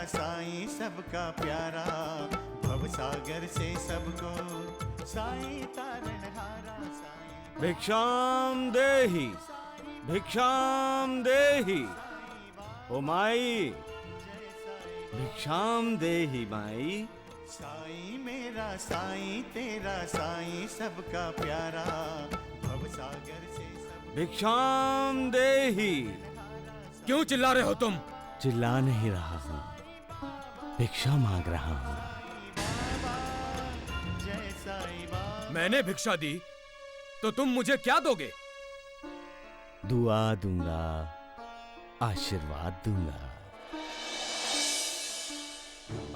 साईं सबका प्यारा, भवसागर से सबको साईं तारणहारा। साईं भिक्षाम देहि, भिक्षाम देहि। ओ माई, भिक्षाम देहि माई। साईं मेरा साईं तेरा साईं सबका प्यारा, भवसागर से सब। भिक्षाम देहि। क्यों चिल्ला रहे हो तुम? चिल्ला नहीं रहा हूँ, भिक्षा मांग रहा हूँ। जय साईं बाबा। मैंने भिक्षा दी तो तुम मुझे क्या दोगे? दुआ दूंगा, आशीर्वाद दूंगा।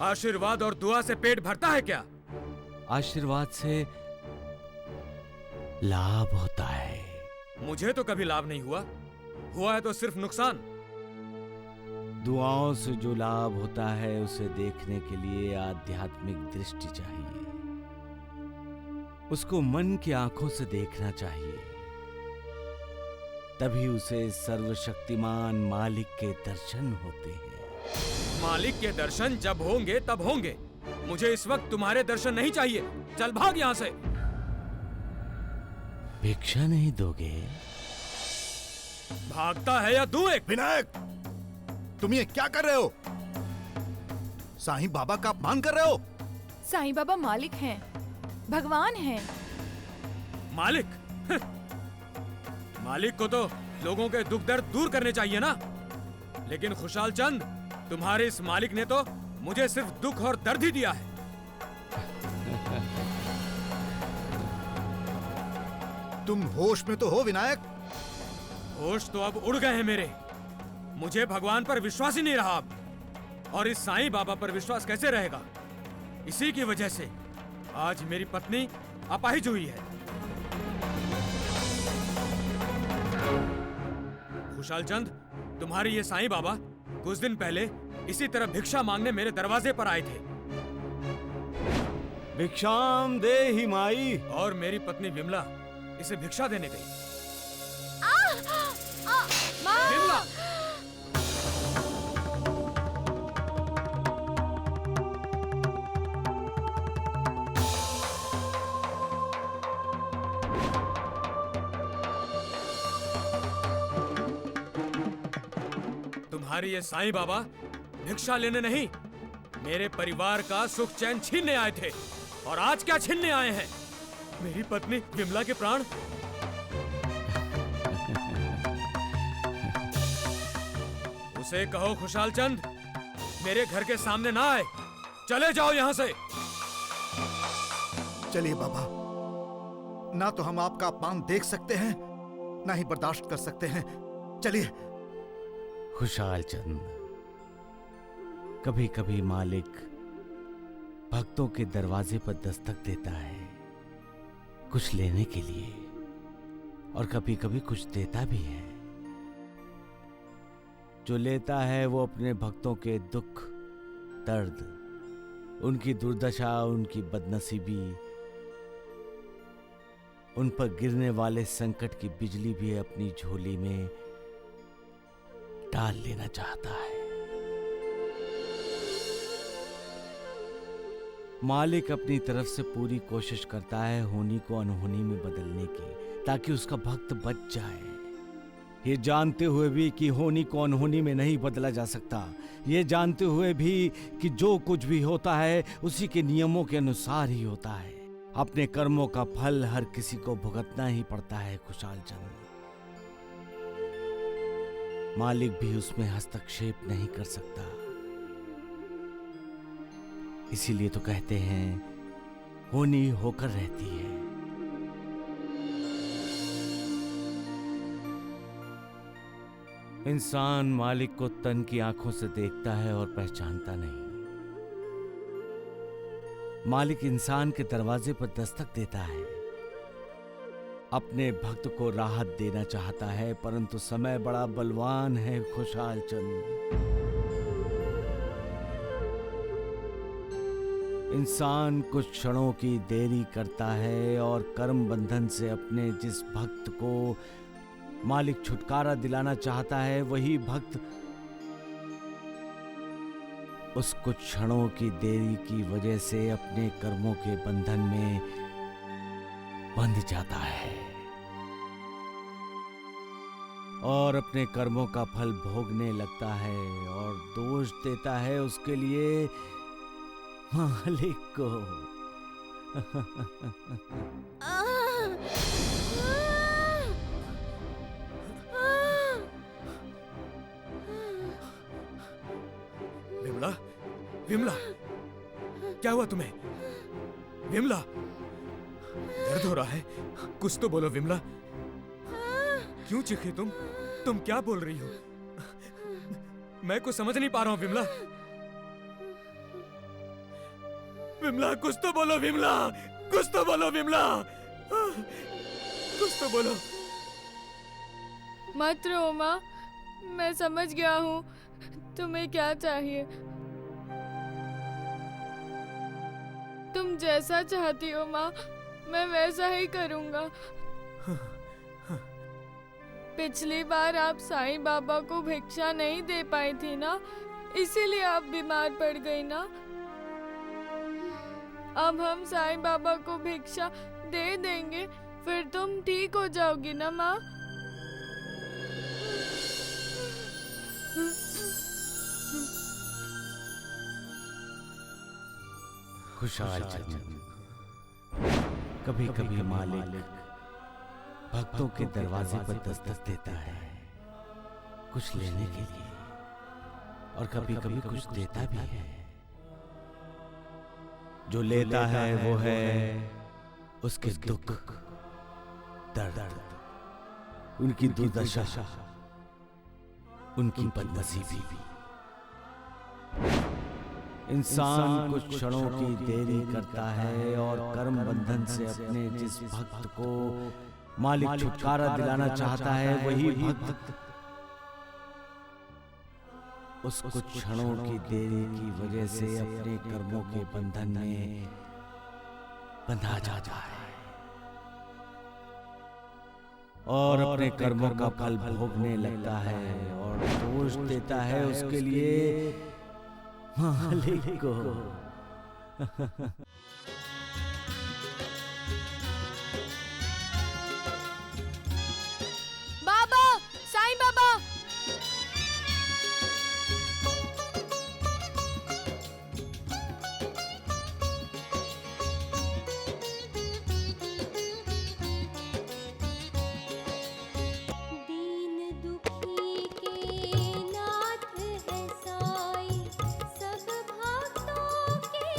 आशीर्वाद और दुआ से पेट भरता है क्या? आशीर्वाद से लाभ होता है। मुझे तो कभी लाभ नहीं हुआ, हुआ है तो सिर्फ नुकसान। दुआओं से जो लाभ होता है उसे देखने के लिए आध्यात्मिक दृष्टि चाहिए, उसको मन की आंखों से देखना चाहिए, तभी उसे सर्वशक्तिमान मालिक के दर्शन होते हैं। मालिक के दर्शन जब होंगे तब होंगे, मुझे इस वक्त तुम्हारे दर्शन नहीं चाहिए। चल भाग यहां से। भिक्षा नहीं दोगे? भागता है या दूं एक? विनायक, तुम ये क्या कर रहे हो? साईं बाबा का अपमान कर रहे हो। साईं बाबा मालिक हैं, भगवान हैं। मालिक? मालिक को तो लोगों के दुख दर्द दूर करने चाहिए ना, लेकिन खुशाल चंद, तुम्हारे इस मालिक ने तो मुझे सिर्फ दुख और दर्द ही दिया है। तुम होश में तो हो विनायक? होश तो अब उड़ गए हैं मेरे। मुझे भगवान पर विश्वास ही नहीं रहा अब, और इस साईं बाबा पर विश्वास कैसे रहेगा? इसी की वजह से आज मेरी पत्नी अपाहिज हुई है। खुशाल चंद, तुम्हारे ये साईं बाबा कुछ दिन पहले इसी तरह भिक्षा मांगने मेरे दरवाजे पर आए थे। भिक्षाम देहि माई। और मेरी पत्नी विमला इसे भिक्षा देने गई। विमला! तुम्हारी ये साईं बाबा भिक्षा लेने नहीं, मेरे परिवार का सुख चैन छीनने आए थे। और आज क्या छीनने आए हैं? मेरी पत्नी विमला के प्राण। उसे कहो खुशाल चंद मेरे घर के सामने ना आए। चले जाओ यहां से। चलिए बाबा, ना तो हम आपका अपमान देख सकते हैं, ना ही बर्दाश्त कर सकते हैं। चलिए। खुशाल चंद, कभी कभी मालिक भक्तों के दरवाजे पर दस्तक देता है कुछ लेने के लिए, और कभी कभी कुछ देता भी है। जो लेता है वो अपने भक्तों के दुख दर्द, उनकी दुर्दशा, उनकी बदनसीबी, उन पर गिरने वाले संकट की बिजली भी अपनी झोली में डाल लेना चाहता है। मालिक अपनी तरफ से पूरी कोशिश करता है होनी को अनहोनी में बदलने की, ताकि उसका भक्त बच जाए। ये जानते हुए भी कि होनी को अनहोनी में नहीं बदला जा सकता, ये जानते हुए भी कि जो कुछ भी होता है उसी के नियमों के अनुसार ही होता है। अपने कर्मों का फल हर किसी को भुगतना ही पड़ता है खुशाल चंद। मालिक भी उसमें हस्तक्षेप नहीं कर सकता। इसीलिए तो कहते हैं होनी होकर रहती है। इंसान मालिक को तन की आंखों से देखता है और पहचानता नहीं। मालिक इंसान के दरवाजे पर दस्तक देता है, अपने भक्त को राहत देना चाहता है, परंतु समय बड़ा बलवान है खुशाल चंद। इंसान कुछ क्षणों की देरी करता है और कर्म बंधन से अपने जिस भक्त को मालिक छुटकारा दिलाना चाहता है वही भक्त उस कुछ क्षणों की देरी की वजह से अपने कर्मों के बंधन में बंध जाता है और अपने कर्मों का फल भोगने लगता है और दोष देता है उसके लिए मालिक को। विमला, विमला, क्या हुआ तुम्हें? विमला, दर्द हो रहा है? कुछ तो बोलो विमला। क्यों चीखी तुम? तुम क्या बोल रही हो? मैं कुछ समझ नहीं पा रहा हूं विमला। विमला, कुछ तो बोलो विमला, कुछ तो बोलो विमला, कुछ तो बोलो। मत रो माँ, मैं समझ गया हूँ तुम्हें क्या चाहिए। तुम जैसा चाहती हो माँ, मैं वैसा ही करूँगा। पिछली बार आप साईं बाबा को भिक्षा नहीं दे पाई थी ना, इसीलिए आप बीमार पड़ गई ना। अब हम साईं बाबा को भिक्षा दे देंगे, फिर तुम ठीक हो जाओगी ना माँ। खुशहाल जीवन। कभी कभी मालिक भक्तों के दरवाजे पर दस्तक देता है कुछ लेने के लिए, और कभी कभी कुछ देता भी है। जो लेता है वो है उसके दुख, दर्द, उनकी दुर्दशा, उनकी बदनसीबी। इंसान कुछ क्षणों की देरी करता है और कर्म बंधन से अपने जिस भक्त को मालिक छुटकारा दिलाना चाहता है वही भक्त उस कुछ क्षणों की देरी की वजह से अपने कर्मों के बंधन में बंधा जाता है और अपने कर्मों का फल भोगने लगता है और दोष देता है उसके लिए मालिक को। बाबा, साईं बाबा। दीन दुखी के नाथ है साईं, सब भक्तों के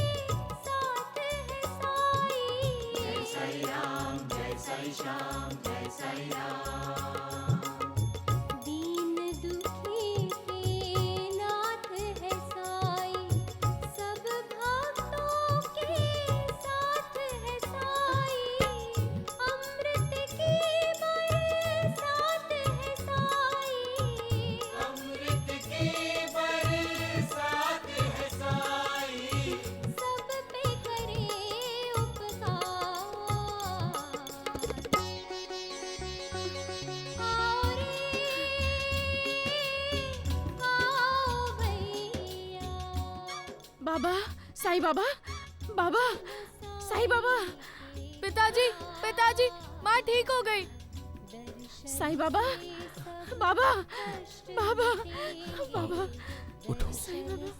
साथ है साईं। जय साईं राम, जय साईं श्याम, जय साईं राम। दीन दुखी के नाथ है साईं, सब भक्तों के साथ है साईं। अमृत की बरसात है साईं, अमृत की बरसात है साईं। सब पे करे उपकार। आओ भैया। बाबा, साईं बाबा, बाबा, साईं बाबा। पिताजी, पिताजी, माँ ठीक हो गई। साईं बाबा, बाबा, बाबा, बाबा, उठो। साईं बाबा।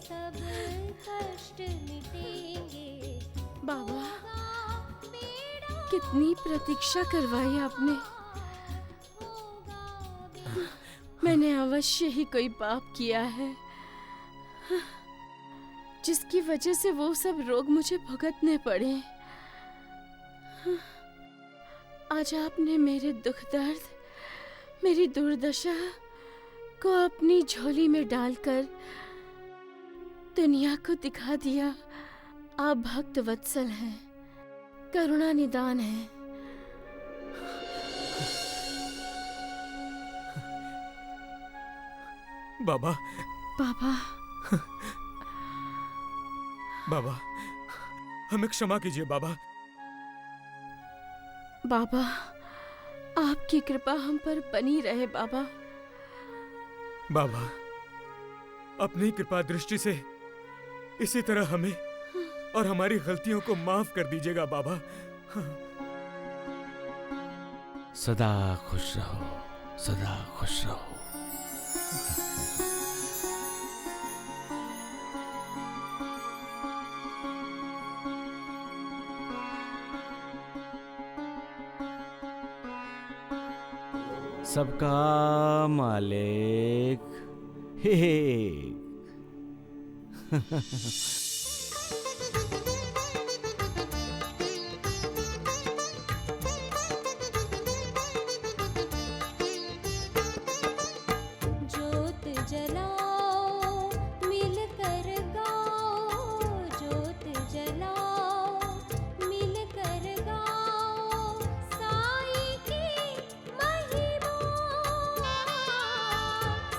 सब कष्ट मिटेंगे। बाबा, कितनी प्रतीक्षा करवाई आपने। मैंने अवश्य ही कोई पाप किया है जिसकी वजह से वो सब रोग मुझे भुगतने पड़े। आज आपने मेरे दुख दर्द, मेरी दुर्दशा को अपनी झोली में डालकर दुनिया को दिखा दिया। आप भक्त वत्सल हैं, करुणा निदान हैं। बाबा, बाबा, बाबा, हमें क्षमा कीजिए बाबा। बाबा, आपकी कृपा हम पर बनी रहे बाबा। बाबा, अपनी कृपा दृष्टि से इसी तरह हमें और हमारी गलतियों को माफ कर दीजिएगा बाबा। सदा खुश रहो, सदा खुश रहो। सबका मालिक हे। ज्योत जलाओ मिलकर गाओ, ज्योत जलाओ मिलकर गाओ, साईं की महिमा,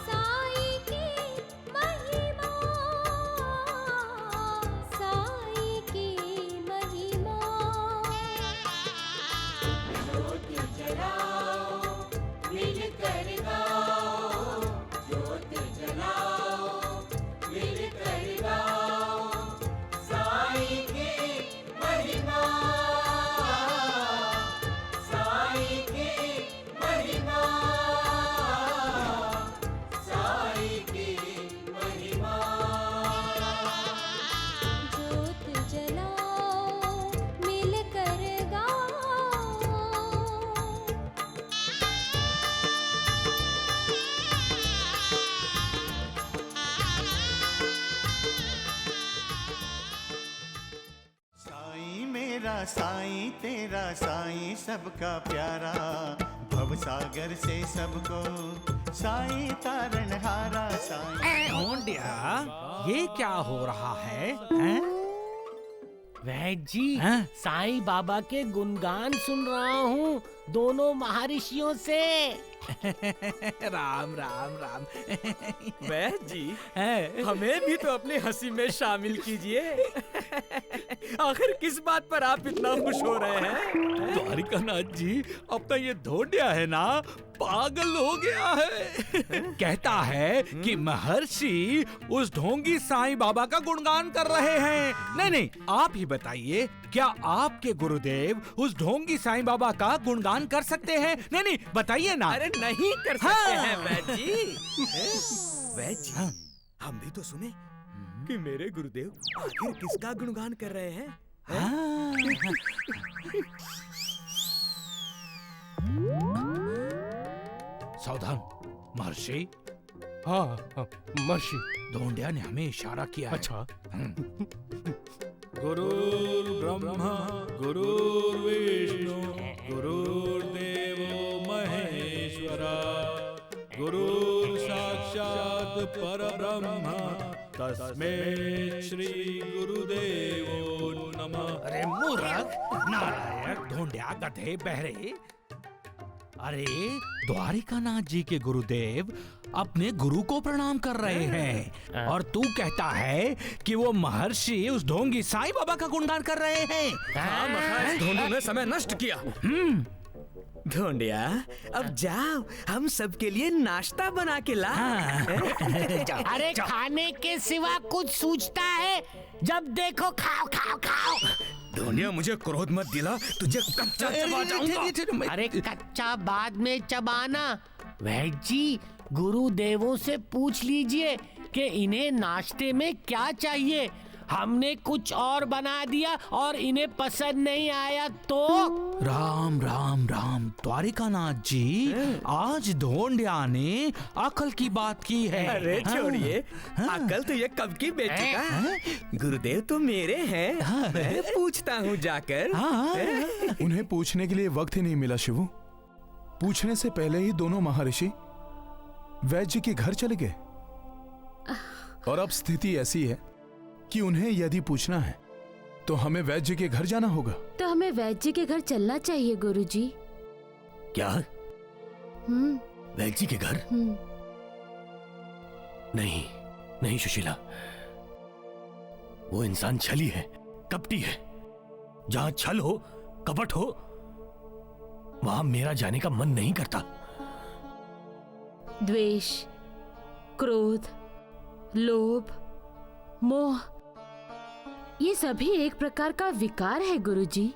साईं की महिमा, साईं की महिमा। ज्योत जलाओ मिलकर गाओ, ज्योत जलाओ मिलकर गाओ, साईं की महिमा, साईं की महिमा, साईं की महिमा। ज्योत जलाओ मिलकर गाओ। साईं मेरा साईं तेरा साईं सबका प्यारा, भवसागर से सबको साईं तारणहारा। साईं ढोंडिया, ये क्या हो रहा है? हैं? वैद जी, हैं? साईं बाबा के गुणगान सुन रहा हूँ दोनों महर्षियों से। राम राम राम। वैद जी, हैं? हमें भी तो अपनी हंसी में शामिल कीजिए। आखिर किस बात पर आप इतना खुश हो रहे हैं? द्वारिकानाथ जी, अपना ये ढोंडिया है ना, पागल हो गया है। कहता है कि महर्षि उस ढोंगी साईं बाबा का गुणगान कर रहे हैं। नहीं नहीं, आप ही बताइए, क्या आपके गुरुदेव उस ढोंगी साईं बाबा का गुणगान कर सकते हैं? नहीं नहीं, बताइए ना। अरे नहीं कर सकते हाँ। हैं वैद जी। वैद जी, हाँ। हम भी तो सुने कि मेरे गुरुदेव आखिर किसका गुणगान कर रहे हैं? सावधान महर्षि। हाँ महर्षि। ढोंडिया ने हमें इशारा किया है। अच्छा। गुरुर्ब्रह्मा गुरुर्विष्णु गुरुर्देवो महेश्वरा गुरुर् साक्षात् परब्रह्म तस्मै श्री गुरुदेवो नमः। अरे मूर्ख, नालायक, ढोंडिया, गधे, बहरे। अरे द्वारिकानाथ जी के गुरुदेव अपने गुरु को प्रणाम कर रहे हैं और तू कहता है कि वो महर्षि उस ढोंगी साईं बाबा का गुणगान कर रहे हैं। हाँ, महाराज ढोंडू ने समय नष्ट किया। ढोंडिया, अब जाओ, हम सबके लिए नाश्ता बना के ला। अरे खाने के सिवा कुछ सूझता है? जब देखो खाओ खाओ खाओ। ढोंडिया, मुझे क्रोध मत दिला, तुझे कच्चा चबा जाऊंगा। अरे कच्चा बाद में चबाना। वैद जी, गुरुदेवों से पूछ लीजिए कि इन्हें नाश्ते में क्या चाहिए। हमने कुछ और बना दिया और इन्हें पसंद नहीं आया तो? राम राम राम द्वारिकानाथ जी, आज ढोंडिया ने अकल की बात की है। अरे छोड़िए, अकल तो ये कब की बेचेगा। गुरुदेव तो मेरे हैं, मैं पूछता हूँ जाकर। उन्हें पूछने के लिए वक्त ही नहीं मिला शिवू। पूछने से पहले ही दोनों महर्षि वैद्य जी के घर चले गए और अब स्थिति ऐसी है कि उन्हें यदि पूछना है तो हमें वैद्य जी के घर जाना होगा। तो हमें वैद्य जी के घर चलना चाहिए गुरुजी। क्या? वैद्य जी के घर? नहीं नहीं सुशीला, वो इंसान छली है, कपटी है। जहां छल हो, कपट हो, वहां मेरा जाने का मन नहीं करता। द्वेष, क्रोध, लोभ, मोह, ये सभी एक प्रकार का विकार है गुरुजी।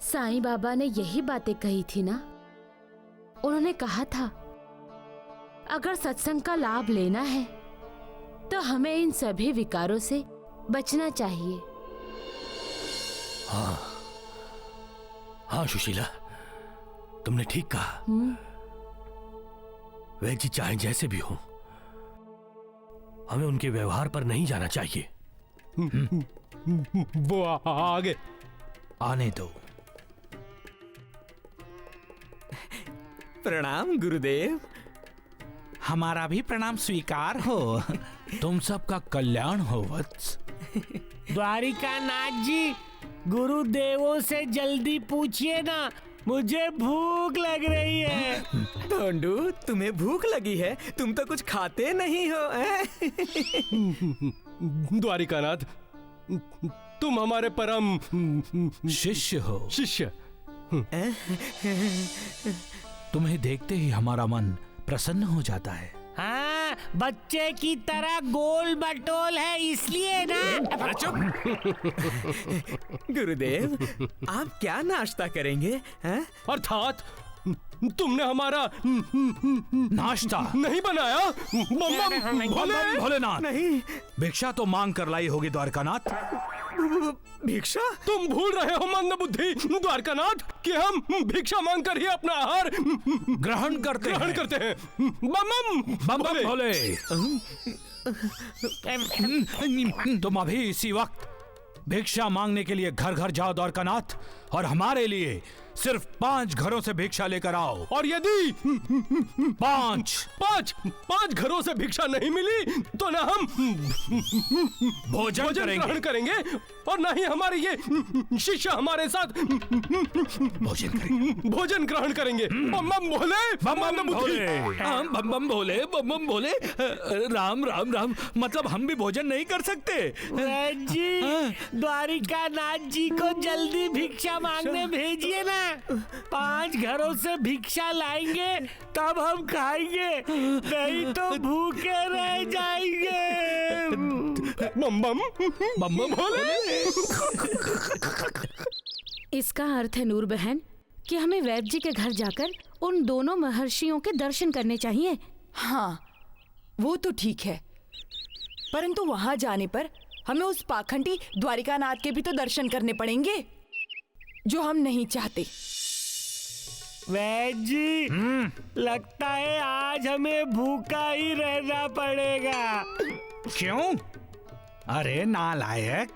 साईं बाबा ने यही बातें कही थी ना। उन्होंने कहा था अगर सत्संग का लाभ लेना है तो हमें इन सभी विकारों से बचना चाहिए। हाँ सुशीला, तुमने ठीक कहा। वैद्य जी चाहे जैसे भी हो, हमें उनके व्यवहार पर नहीं जाना चाहिए। वो आगे आने दो। प्रणाम गुरुदेव। हमारा भी प्रणाम स्वीकार हो। तुम सबका कल्याण हो वत्स। द्वारिकानाथ जी, गुरुदेवों से जल्दी पूछिए ना, मुझे भूख लग रही है। धोंडू, तुम्हें भूख लगी है? तुम तो कुछ खाते नहीं हो। द्वारिकानाथ, तुम हमारे परम शिष्य हो। शिष्य। तुम्हें देखते ही हमारा मन प्रसन्न हो जाता है। हाँ, बच्चे की तरह गोल मटोल है इसलिए ना। गुरुदेव, आप क्या नाश्ता करेंगे? अर्थात तुमने हमारा नाश्ता नहीं बनाया? भोलेनाथ, नहीं। भिक्षा तो मांग कर लाई होगी द्वारकानाथ। भिक्षा? तुम भूल रहे हो मंद बुद्धि द्वारकानाथ कि हम भिक्षा मांग कर ही अपना आहार ग्रहण करते हैं। बम बम भोले। तुम अभी इसी वक्त भिक्षा मांगने के लिए घर घर जाओ द्वारकानाथ, और हमारे लिए सिर्फ 5 घरों से भिक्षा लेकर आओ। और यदि 5 घरों से भिक्षा नहीं मिली तो न हम भोजन ग्रहण करेंगे और न ही हमारे ये शिष्य हमारे साथ भोजन ग्रहण करेंगे। बम बम भोले, बम बम भोले। राम राम राम, मतलब हम भी भोजन नहीं कर सकते? जी, द्वारिकानाथ जी को जल्दी भिक्षा मांगने भेजिए ना। 5 घरों से भिक्षा लाएंगे तब हम खाएंगे, नहीं तो भूखे रह जाएंगे। बम बम भोले। इसका अर्थ है नूर बहन कि हमें वैद्य जी के घर जाकर उन दोनों महर्षियों के दर्शन करने चाहिए। हाँ, वो तो ठीक है, परंतु वहां जाने पर हमें उस पाखंडी द्वारिकानाथ के भी तो दर्शन करने पड़ेंगे, जो हम नहीं चाहते। वैद्य जी, लगता है आज हमें भूखा ही रहना पड़ेगा। क्यों? अरे नालायक,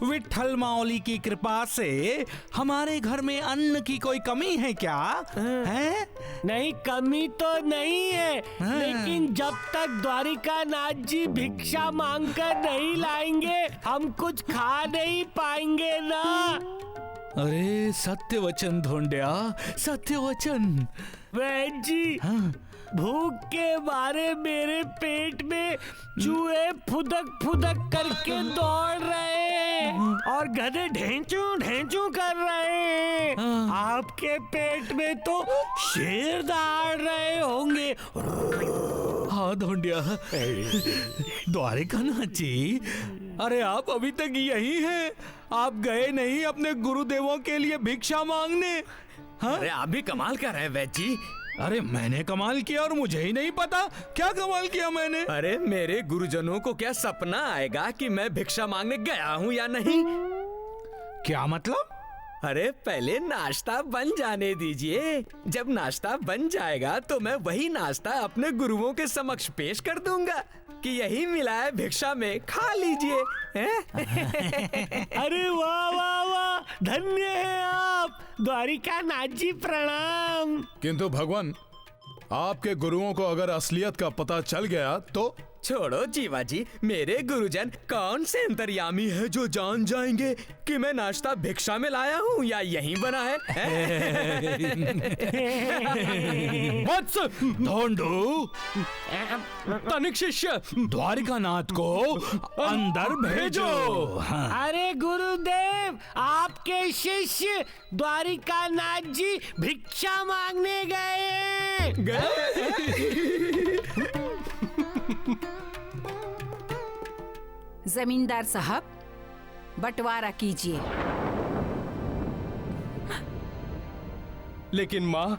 विठल माउली की कृपा से हमारे घर में अन्न की कोई कमी है क्या? है? नहीं, कमी तो नहीं है, लेकिन जब तक द्वारिकानाथ जी भिक्षा मांगकर नहीं लाएंगे हम कुछ खा नहीं पाएंगे ना। अरे सत्य वचन ढूंढया, सत्य वचन। वैद्य जी, भूख के मारे मेरे पेट में चूहे फुदक फुदक करके दौड़ रहे हैं और गधे ढेंचू कर रहे हैं। आपके पेट में तो शेर दौड़ रहे होंगे। हाँ ढूंढया। द्वारिकानाथ जी, अरे आप अभी तक यही हैं? आप गए नहीं अपने गुरुदेवों के लिए भिक्षा मांगने? हाँ? अरे आप भी कमाल कर रहे हैं वैद्य जी। अरे मैंने कमाल किया और मुझे ही नहीं पता? क्या कमाल किया मैंने? अरे मेरे गुरुजनों को क्या सपना आएगा कि मैं भिक्षा मांगने गया हूँ या नहीं? क्या मतलब? अरे पहले नाश्ता बन जाने दीजिए। जब नाश्ता बन जाएगा तो मैं वही नाश्ता अपने गुरुओं के समक्ष पेश कर दूंगा कि यही मिला है भिक्षा में, खा लीजिए। अरे वाह वाह वाह, धन्य है आप द्वारिकानाथ जी, प्रणाम। किंतु भगवान, आपके गुरुओं को अगर असलियत का पता चल गया तो? छोड़ो जीवा जी, मेरे गुरुजन कौन से अंतर्यामी है जो जान जाएंगे कि मैं नाश्ता भिक्षा में लाया हूँ या यहीं बना है? वत्स, ढोंडू, तनिक शिष्य, द्वारिकानाथ को अंदर भेजो। अरे गुरुदेव, आपके शिष्य द्वारिकानाथ जी भिक्षा मांगने गए। जमींदार साहब, बंटवारा कीजिए। लेकिन माँ,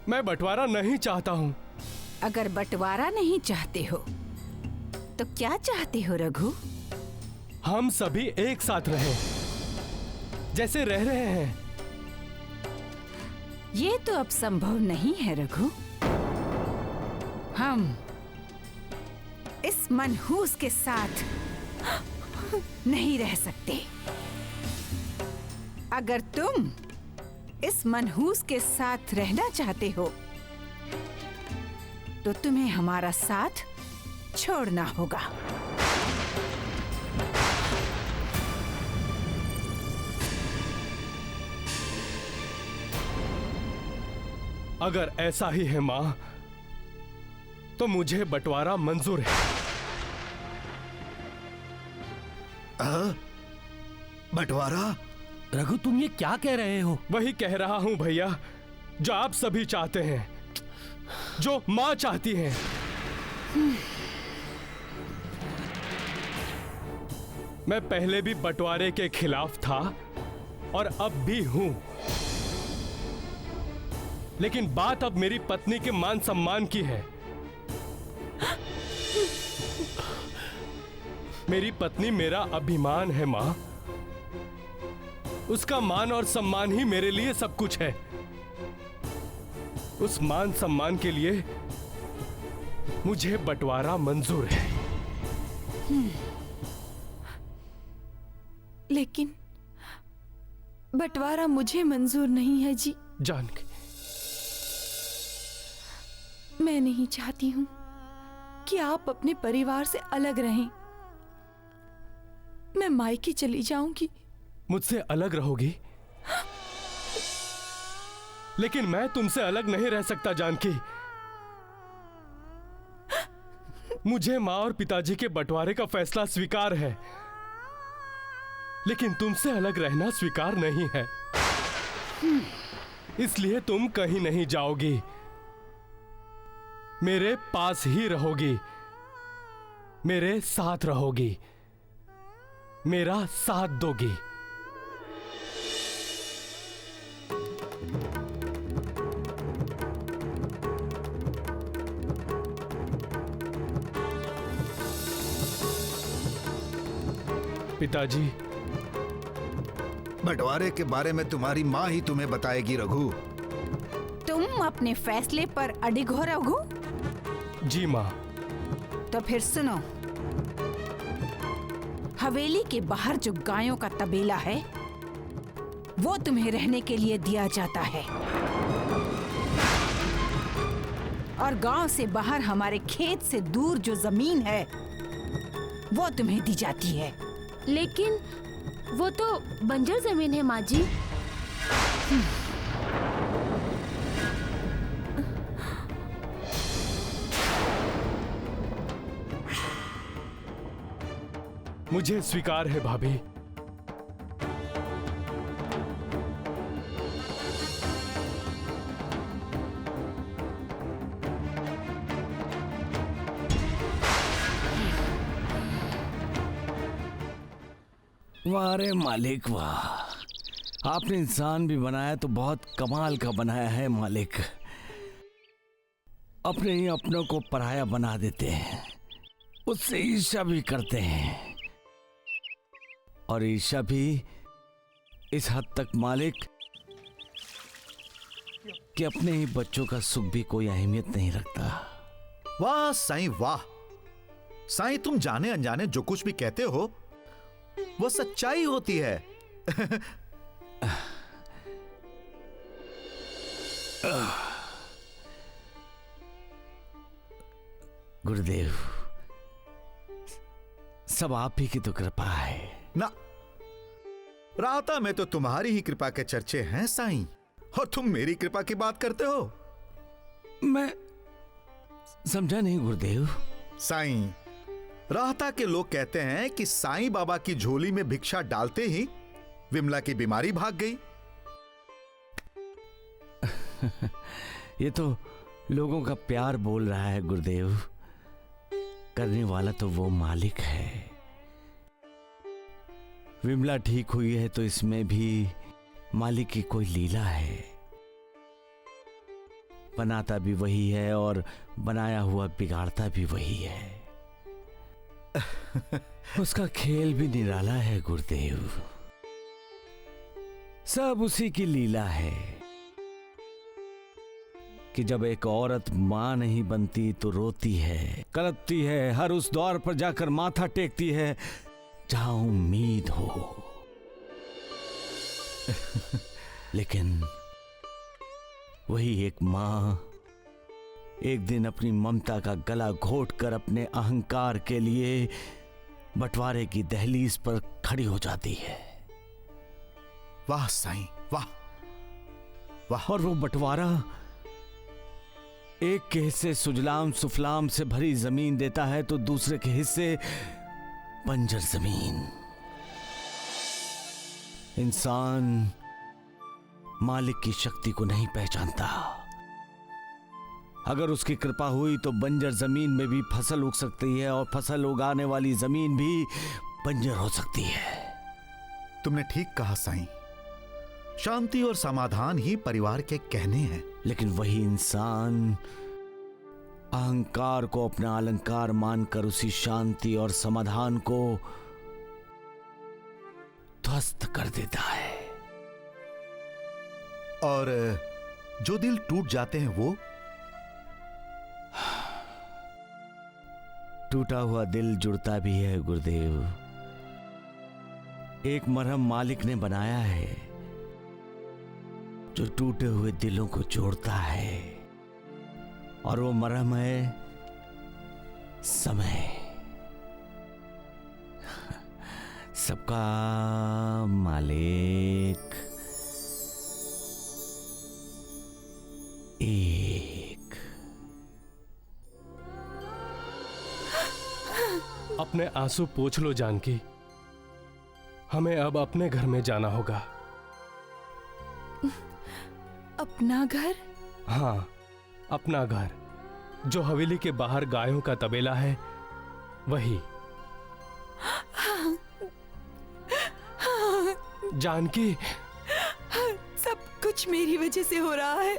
मैं बंटवारा नहीं चाहता हूँ। अगर बंटवारा नहीं चाहते हो तो क्या चाहते हो रघु? हम सभी एक साथ रहें, जैसे रह रहे हैं। ये तो अब संभव नहीं है रघु। हम इस मनहूस के साथ नहीं रह सकते। अगर तुम इस मनहूस के साथ रहना चाहते हो तो तुम्हें हमारा साथ छोड़ना होगा। अगर ऐसा ही है माँ, तो मुझे बंटवारा मंजूर है। बंटवारा? रघु, तुम ये क्या कह रहे हो? वही कह रहा हूं भैया, जो आप सभी चाहते हैं, जो माँ चाहती है। मैं पहले भी बंटवारे के खिलाफ था और अब भी हूं, लेकिन बात अब मेरी पत्नी के मान सम्मान की है। मेरी पत्नी मेरा अभिमान है माँ। उसका मान और सम्मान ही मेरे लिए सब कुछ है। उस मान सम्मान के लिए मुझे बंटवारा मंजूर है। लेकिन बंटवारा मुझे मंजूर नहीं है जी। जानकी, मैं नहीं चाहती हूं कि आप अपने परिवार से अलग रहें। मैं मायके चली जाऊंगी। मुझसे अलग रहोगी? लेकिन मैं तुमसे अलग नहीं रह सकता जानकी। मुझे माँ और पिताजी के बंटवारे का फैसला स्वीकार है, लेकिन तुमसे अलग रहना स्वीकार नहीं है। इसलिए तुम कहीं नहीं जाओगी, मेरे पास ही रहोगी, मेरे साथ रहोगी, मेरा साथ दोगी। पिताजी, बंटवारे के बारे में तुम्हारी माँ ही तुम्हें बताएगी रघु। तुम अपने फैसले पर अडिग हो रघु? जी माँ। तो फिर सुनो, हवेली के बाहर जो गायों का तबेला है वो तुम्हें रहने के लिए दिया जाता है, और गांव से बाहर हमारे खेत से दूर जो जमीन है वो तुम्हें दी जाती है। लेकिन वो तो बंजर जमीन है माँ जी। मुझे स्वीकार है भाभी। वाह रे मालिक वाह, आपने इंसान भी बनाया तो बहुत कमाल का बनाया है मालिक। अपने ही अपनों को पराया बना देते हैं, उससे ईर्ष्या भी करते हैं, और ईर्ष्या भी इस हद तक मालिक कि अपने ही बच्चों का सुख भी कोई अहमियत नहीं रखता। वाह साईं वाह। साईं, तुम जाने अनजाने जो कुछ भी कहते हो वो सच्चाई होती है। गुरुदेव, सब आप ही की तो कृपा है ना। राता में तो तुम्हारी ही कृपा के चर्चे हैं साईं, और तुम मेरी कृपा की बात करते हो। मैं समझा नहीं गुरुदेव। साईं, राहता के लोग कहते हैं कि साईं बाबा की झोली में भिक्षा डालते ही विमला की बीमारी भाग गई। ये तो लोगों का प्यार बोल रहा है गुरुदेव, करने वाला तो वो मालिक है। विमला ठीक हुई है तो इसमें भी मालिक की कोई लीला है। बनाता भी वही है और बनाया हुआ बिगाड़ता भी वही है। उसका खेल भी निराला है गुरुदेव। सब उसी की लीला है कि जब एक औरत मां नहीं बनती तो रोती है, कलपती है, हर उस द्वार पर जाकर माथा टेकती है जहां उम्मीद हो। लेकिन वही एक मां एक दिन अपनी ममता का गला घोटकर अपने अहंकार के लिए बंटवारे की दहलीज पर खड़ी हो जाती है। वाह साईं, वाह वाह। और वो बंटवारा एक के हिस्से सुजलाम सुफलाम से भरी जमीन देता है तो दूसरे के हिस्से बंजर जमीन। इंसान मालिक की शक्ति को नहीं पहचानता। अगर उसकी कृपा हुई तो बंजर जमीन में भी फसल उग सकती है और फसल उगाने वाली जमीन भी बंजर हो सकती है। तुमने ठीक कहा साईं, शांति और समाधान ही परिवार के कहने हैं। लेकिन वही इंसान अहंकार को अपना अलंकार मानकर उसी शांति और समाधान को ध्वस्त कर देता है। और जो दिल टूट जाते हैं वो? टूटा हुआ दिल जुड़ता भी है गुरुदेव। एक मरहम मालिक ने बनाया है जो टूटे हुए दिलों को जोड़ता है, और वो मरहम है समय। सबका मालिक एक। अपने आंसू पोंछ लो जानकी, हमें अब अपने घर में जाना होगा। अपना घर? हाँ, अपना घर, जो हवेली के बाहर गायों का तबेला है, वही। जानकी, सब कुछ मेरी वजह से हो रहा है।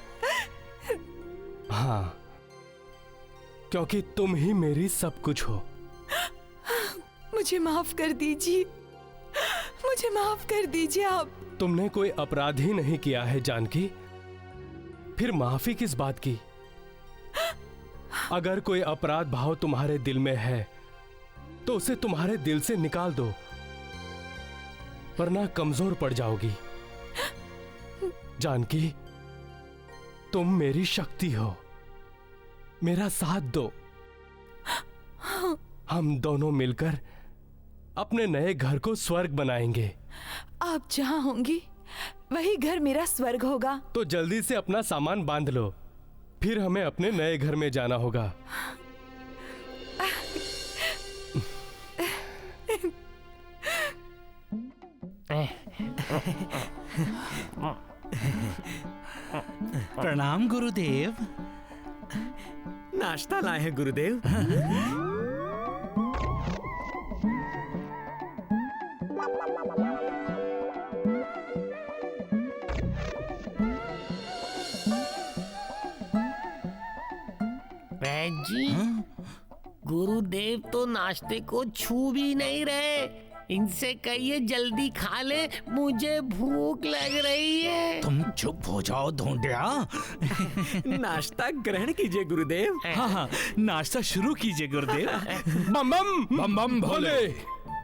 हाँ, क्योंकि तुम ही मेरी सब कुछ हो। मुझे माफ कर दीजिए, मुझे माफ कर दीजिए आप। तुमने कोई अपराध ही नहीं किया है जानकी, फिर माफी किस बात की? अगर कोई अपराध भाव तुम्हारे दिल में है तो उसे तुम्हारे दिल से निकाल दो, वरना कमजोर पड़ जाओगी। जानकी, तुम मेरी शक्ति हो, मेरा साथ दो। हम दोनों मिलकर अपने नए घर को स्वर्ग बनाएंगे। आप जहां होंगी वही घर मेरा स्वर्ग होगा। तो जल्दी से अपना सामान बांध लो, फिर हमें अपने नए घर में जाना होगा। प्रणाम गुरुदेव। नाश्ता लाए हैं गुरुदेव। जी, गुरुदेव तो नाश्ते को छू भी नहीं रहे। इनसे कहिए जल्दी खा ले, मुझे भूख लग रही है। तुम चुप हो जाओ ढूंढिया। नाश्ता ग्रहण कीजिए गुरुदेव। हाँ हाँ, नाश्ता शुरू कीजिए गुरुदेव। बम बम बम बम भोले।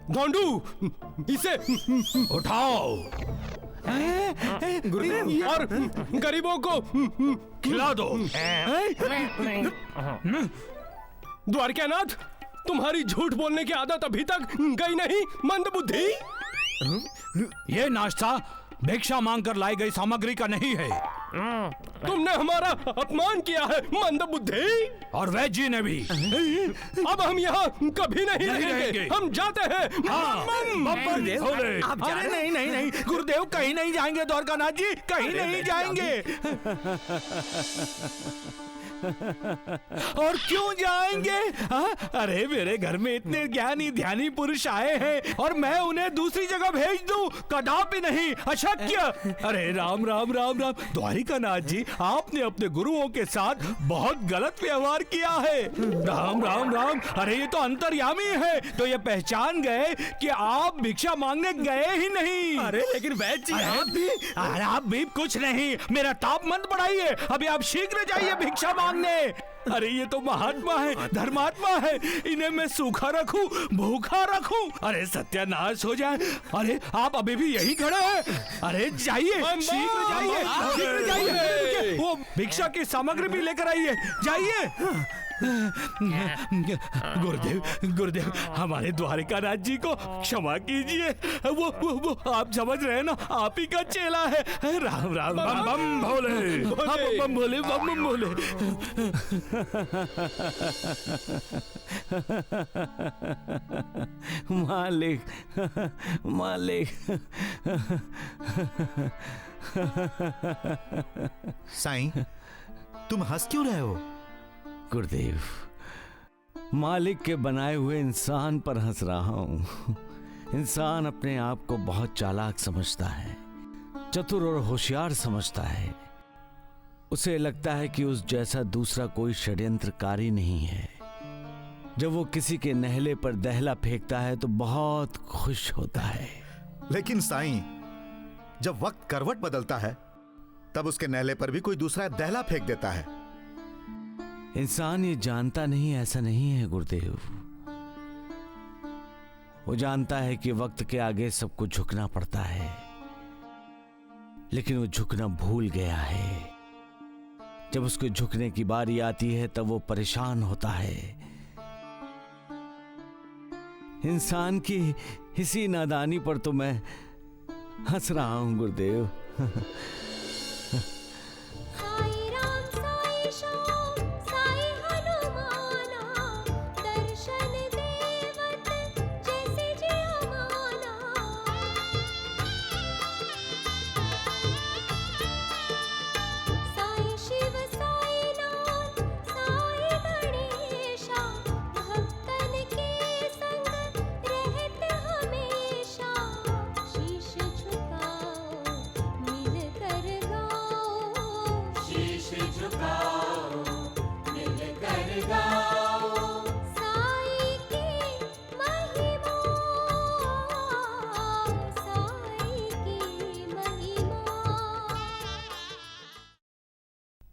ढोंडू, इसे उठाओ गुरुदेव, और गरीबों को खिला दो। द्वारकानाथ, तुम्हारी झूठ बोलने की आदत अभी तक गई नहीं, मंदबुद्धि। ये नाश्ता भिक्षा मांगकर लाई गई सामग्री का नहीं है। तुमने हमारा अपमान किया है, मंदबुद्धि। और वैद्य जी ने भी। अब हम यहाँ कभी नहीं रहेंगे। हम जाते हैं। अरे नहीं नहीं नहीं गुरुदेव, कहीं नहीं जाएंगे द्वारकानाथ जी, कहीं नहीं जाएंगे। और क्यों जाएंगे? अरे मेरे घर में इतने ज्ञानी ध्यानी पुरुष आए हैं और मैं उन्हें दूसरी जगह भेज दूं? कदापि नहीं, अशक्य। अरे राम राम राम राम। द्वारिकानाथ जी, आपने अपने गुरुओं के साथ बहुत गलत व्यवहार किया है। राम राम राम। अरे ये तो अंतर्यामी है, तो ये पहचान गए कि आप भिक्षा मांगने गए ही नहीं। अरे लेकिन वैद्य जी, आप भी कुछ नहीं, मेरा ताप मत बढ़ाइए। अभी आप शीघ्र जाइए भिक्षा मांगने। अरे ये तो महात्मा है, धर्मात्मा है, इन्हें मैं सूखा रखूं, भूखा रखूं? अरे सत्यानाश हो जाए। अरे आप अभी भी यही खड़ा है? अरे जाइए, शीघ्र जाइए, शीघ्र जाइए। वो भिक्षा की सामग्री भी लेकर आइए, जाइए। गुरुदेव, गुरुदेव, हमारे द्वारिकानाथ जी को क्षमा कीजिए। वो आप समझ रहे हैं ना, आप ही का चेला है। राम राम, बम बम भोले, बम बम भोले, बम बम भोले। मालिक, मालिक। साईं, तुम हंस क्यों रहे हो? गुरुदेव, मालिक के बनाए हुए इंसान पर हंस रहा हूं। इंसान अपने आप को बहुत चालाक समझता है, चतुर और होशियार समझता है। उसे लगता है कि उस जैसा दूसरा कोई षड्यंत्रकारी नहीं है। जब वो किसी के नहले पर दहला फेंकता है तो बहुत खुश होता है। लेकिन साईं, जब वक्त करवट बदलता है तब उसके नहले पर भी कोई दूसरा दहला फेंक देता है। इंसान ये जानता नहीं, ऐसा नहीं है गुरुदेव। वो जानता है कि वक्त के आगे सबको झुकना पड़ता है, लेकिन वो झुकना भूल गया है। जब उसके झुकने की बारी आती है तब वो परेशान होता है। इंसान की इसी नादानी पर तो मैं हंस रहा हूं गुरुदेव।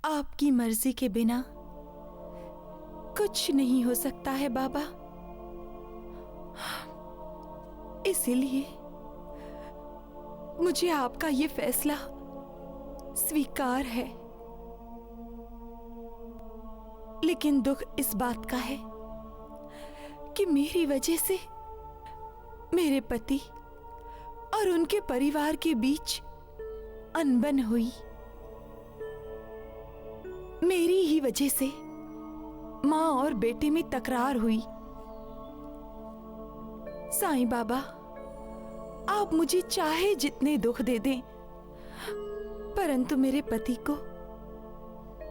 आपकी मर्जी के बिना कुछ नहीं हो सकता है बाबा। इसीलिए मुझे आपका ये फैसला स्वीकार है। लेकिन दुख इस बात का है कि मेरी वजह से मेरे पति और उनके परिवार के बीच अनबन हुई। मेरी ही वजह से माँ और बेटे में तकरार हुई। साईं बाबा, आप मुझे चाहे जितने दुख दे दें, परंतु मेरे पति को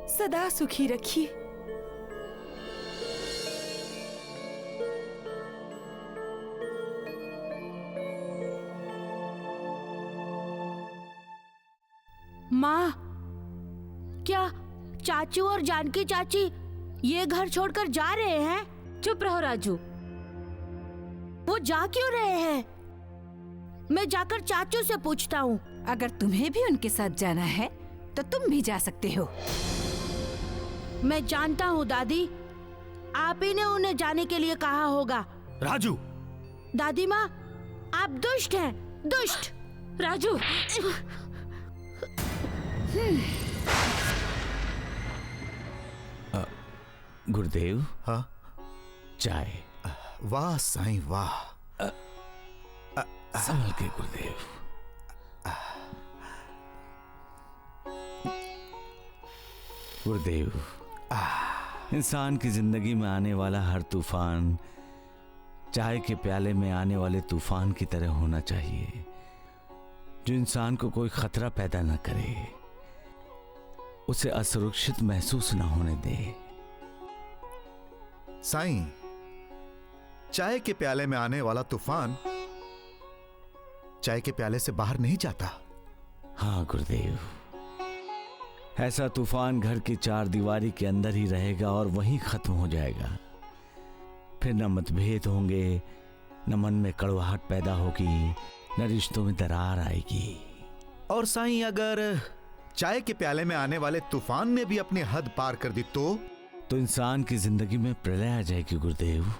सदा सुखी रखिए। माँ, क्या चाचू और जानकी चाची ये घर छोड़कर जा रहे हैं? चुप रहो राजू। वो जा क्यों रहे हैं? मैं जाकर चाचू से पूछता हूँ। अगर तुम्हें भी उनके साथ जाना है तो तुम भी जा सकते हो। मैं जानता हूँ दादी, आप ही ने उन्हें जाने के लिए कहा होगा। राजू। दादी माँ, आप दुष्ट हैं, दुष्ट। राजू। गुरुदेव। हाँ? चाय। वाह साईं वाह। संभल के गुरुदेव। गुरुदेव, इंसान की जिंदगी में आने वाला हर तूफान चाय के प्याले में आने वाले तूफान की तरह होना चाहिए, जो इंसान को कोई खतरा पैदा न करे। उसे असुरक्षित महसूस न होने दे। साईं, चाय के प्याले में आने वाला तूफान चाय के प्याले से बाहर नहीं जाता। हाँ गुरुदेव, ऐसा तूफान घर की चार दीवारी के अंदर ही रहेगा और वहीं खत्म हो जाएगा। फिर न मतभेद होंगे, न मन में कड़वाहट पैदा होगी, न रिश्तों में दरार आएगी। और साईं, अगर चाय के प्याले में आने वाले तूफान ने भी अपनी हद पार कर दी तो इंसान की जिंदगी में प्रलय आ जाएगी गुरुदेव।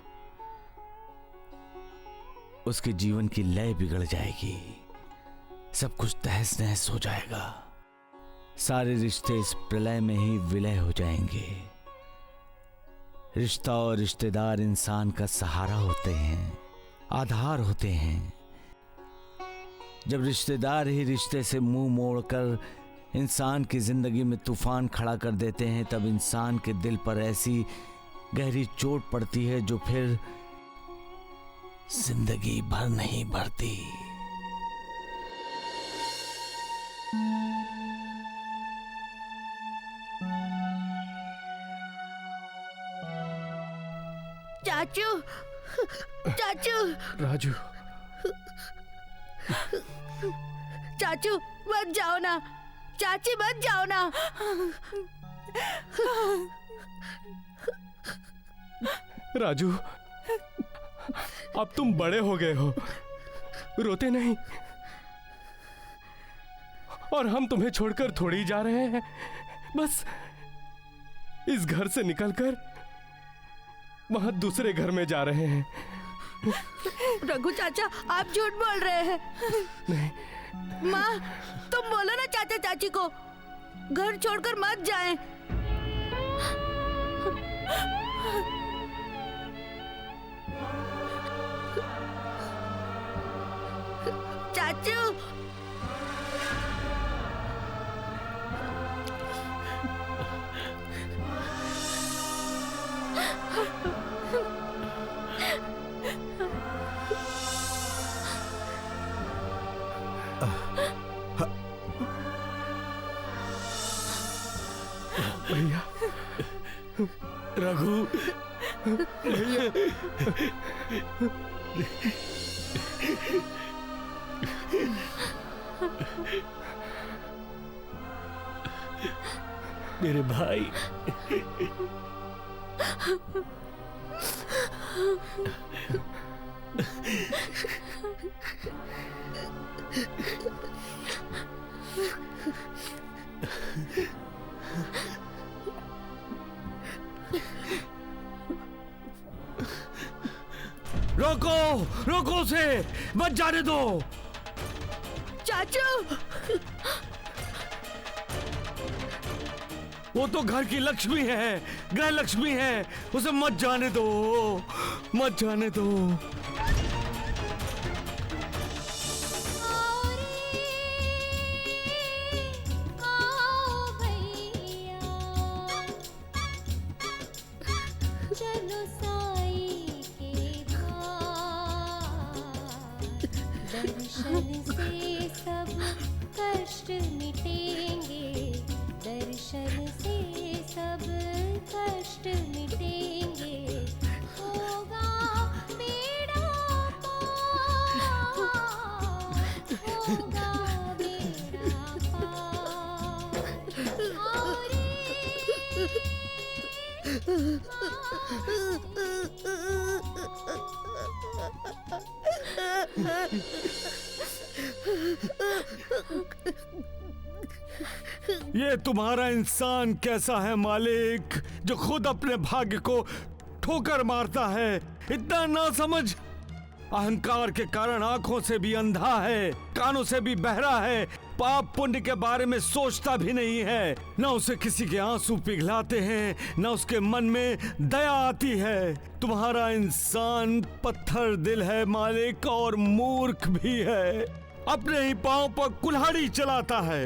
उसके जीवन की लय बिगड़ जाएगी, सब कुछ तहस नहस हो जाएगा। सारे रिश्ते इस प्रलय में ही विलय हो जाएंगे। रिश्ता और रिश्तेदार इंसान का सहारा होते हैं, आधार होते हैं। जब रिश्तेदार ही रिश्ते से मुंह मोड़कर इंसान की जिंदगी में तूफान खड़ा कर देते हैं, तब इंसान के दिल पर ऐसी गहरी चोट पड़ती है जो फिर जिंदगी भर नहीं भरती। चाचू, चाचू, राजू, चाचू मत जाओ ना, चाची मत जाओ ना। राजू, अब तुम बड़े हो गए हो, रोते नहीं। और हम तुम्हें छोड़कर थोड़ी जा रहे हैं, बस इस घर से निकलकर वहां दूसरे घर में जा रहे हैं। रघु चाचा, आप झूठ बोल रहे हैं। नहीं। माँ, तुम बोलो ना चाचा चाची को घर छोड़कर मत जाएं। चाचू, भैया, रघु, भैया, मेरे भाई, रोको, रोको उसे, मत जाने दो। चाचू, वो तो घर की लक्ष्मी है, गृह लक्ष्मी है, उसे मत जाने दो, मत जाने दो। दर्शन से सब कष्ट मिटेंगे, दर्शन से सब कष्ट मिटेंगे, होगा बेड़ा पार, होगा बेड़ा ये तुम्हारा इंसान कैसा है मालिक, जो खुद अपने भाग्य को ठोकर मारता है। इतना ना समझ, अहंकार के कारण आंखों से भी अंधा है, कानों से भी बहरा है, पाप पुण्य के बारे में सोचता भी नहीं है, न उसे किसी के आंसू पिघलाते हैं, न उसके मन में दया आती है। तुम्हारा इंसान पत्थर दिल है मालिक, और मूर्ख भी है, अपने ही पांव पर कुल्हाड़ी चलाता है,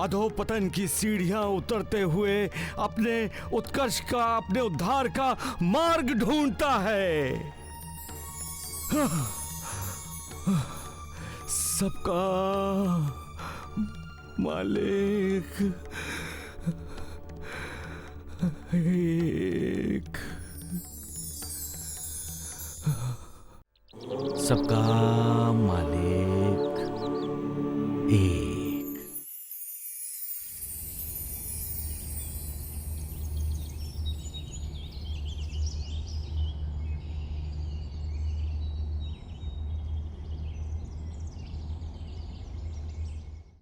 अधोपतन की सीढ़ियां उतरते हुए अपने उत्कर्ष का, अपने उद्धार का मार्ग ढूंढता है। सबका मालिक एक। सबका मालिक